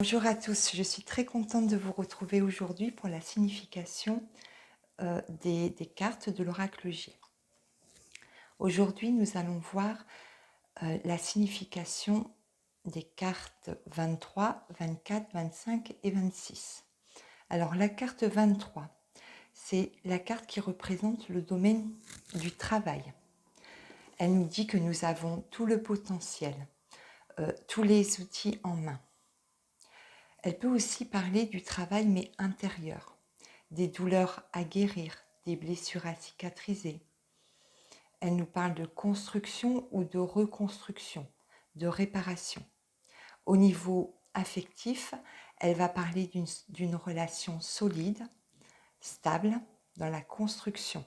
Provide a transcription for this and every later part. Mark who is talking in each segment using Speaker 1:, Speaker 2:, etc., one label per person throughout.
Speaker 1: Bonjour à tous, je suis très contente de vous retrouver aujourd'hui pour la signification des cartes de l'oracle J. Aujourd'hui, nous allons voir la signification des cartes 23, 24, 25 et 26. Alors la carte 23, c'est la carte qui représente le domaine du travail. Elle nous dit que nous avons tout le potentiel, tous les outils en main. Elle peut aussi parler du travail mais intérieur, des douleurs à guérir, des blessures à cicatriser. Elle nous parle de construction ou de reconstruction, de réparation. Au niveau affectif, elle va parler d'une relation solide, stable, dans la construction.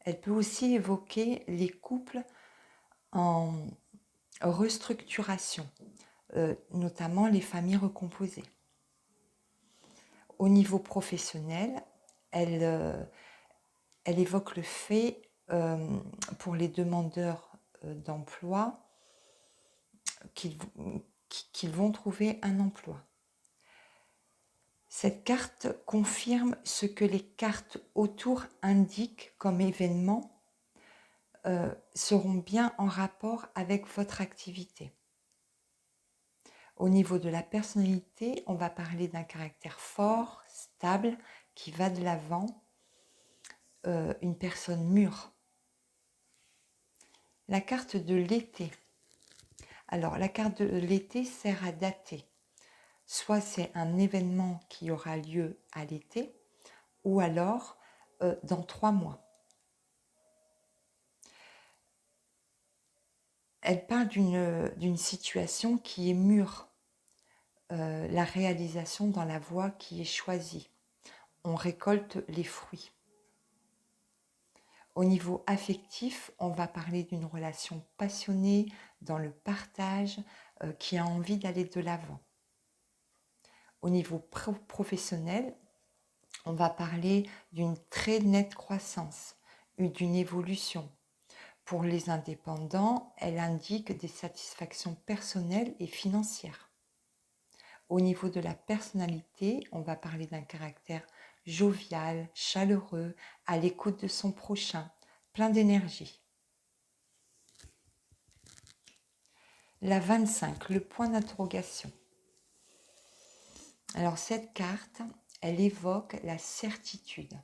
Speaker 1: Elle peut aussi évoquer les couples en restructuration, notamment les familles recomposées. Au niveau professionnel, elle évoque le fait, pour les demandeurs d'emploi, qu'ils vont trouver un emploi. Cette carte confirme ce que les cartes autour indiquent comme événements seront bien en rapport avec votre activité. Au niveau de la personnalité, on va parler d'un caractère fort, stable, qui va de l'avant, une personne mûre. La carte de l'été. Alors, la carte de l'été sert à dater. Soit c'est un événement qui aura lieu à l'été, ou alors dans 3 mois. Elle parle d'une situation qui est mûre, la réalisation dans la voie qui est choisie. On récolte les fruits. Au niveau affectif, on va parler d'une relation passionnée, dans le partage, qui a envie d'aller de l'avant. Au niveau professionnel, on va parler d'une très nette croissance, d'une évolution. Pour les indépendants, elle indique des satisfactions personnelles et financières. Au niveau de la personnalité, on va parler d'un caractère jovial, chaleureux, à l'écoute de son prochain, plein d'énergie. La 25, le point d'interrogation. Alors cette carte, elle évoque la certitude,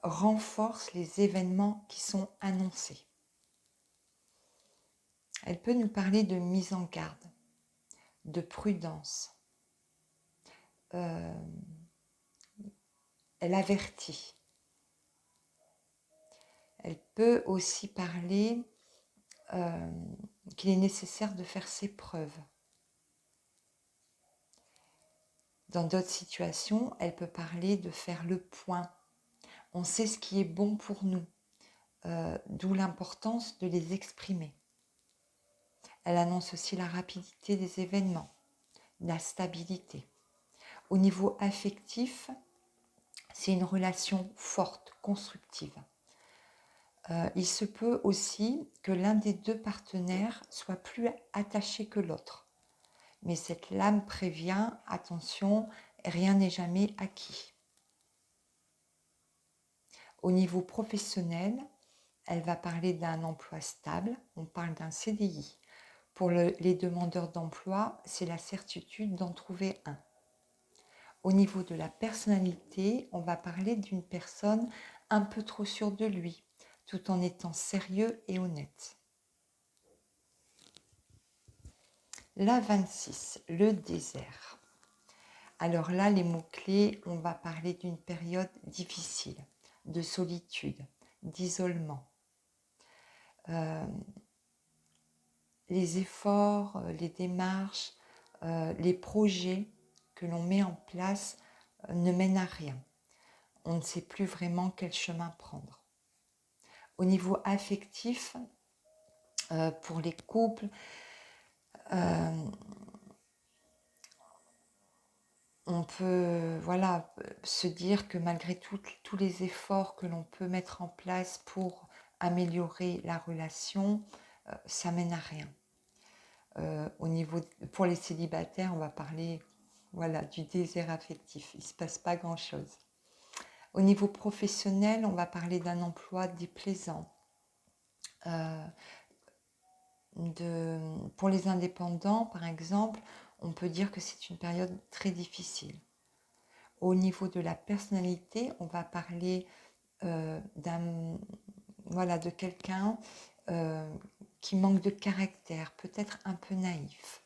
Speaker 1: renforce les événements qui sont annoncés. Elle peut nous parler de mise en garde, de prudence. Elle avertit. Elle peut aussi parler qu'il est nécessaire de faire ses preuves. Dans d'autres situations, elle peut parler de faire le point. On sait ce qui est bon pour nous, d'où l'importance de les exprimer. Elle annonce aussi la rapidité des événements, la stabilité. Au niveau affectif, c'est une relation forte, constructive. Il se peut aussi que l'un des deux partenaires soit plus attaché que l'autre. Mais cette lame prévient, attention, rien n'est jamais acquis. Au niveau professionnel, elle va parler d'un emploi stable, on parle d'un CDI. Pour les demandeurs d'emploi, c'est la certitude d'en trouver un. Au niveau de la personnalité, on va parler d'une personne un peu trop sûre de lui, tout en étant sérieux et honnête. La 26, le désert. Alors là, les mots-clés, on va parler d'une période difficile, de solitude, d'isolement. Les efforts, les démarches, les projets que l'on met en place ne mènent à rien. On ne sait plus vraiment quel chemin prendre. Au niveau affectif, pour les couples, on peut se dire que malgré tous les efforts que l'on peut mettre en place pour améliorer la relation, ça mène à rien. Pour les célibataires, on va parler voilà, du désir affectif. Il ne se passe pas grand-chose. Au niveau professionnel, on va parler d'un emploi déplaisant. Pour les indépendants, par exemple, on peut dire que c'est une période très difficile. Au niveau de la personnalité, on va parler de quelqu'un qui manque de caractère, peut-être un peu naïf.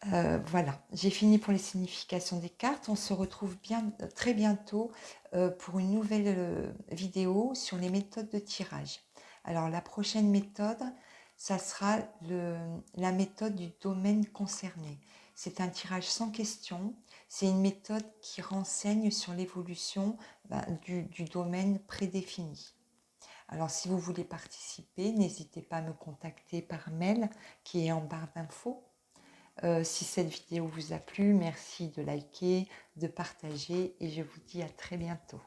Speaker 1: Voilà, j'ai fini pour les significations des cartes. On se retrouve très bientôt pour une nouvelle vidéo sur les méthodes de tirage. Alors la prochaine méthode, ça sera la méthode du domaine concerné. C'est un tirage sans question. C'est une méthode qui renseigne sur l'évolution du domaine prédéfini. Alors si vous voulez participer, n'hésitez pas à me contacter par mail qui est en barre d'infos. Si cette vidéo vous a plu, merci de liker, de partager et je vous dis à très bientôt.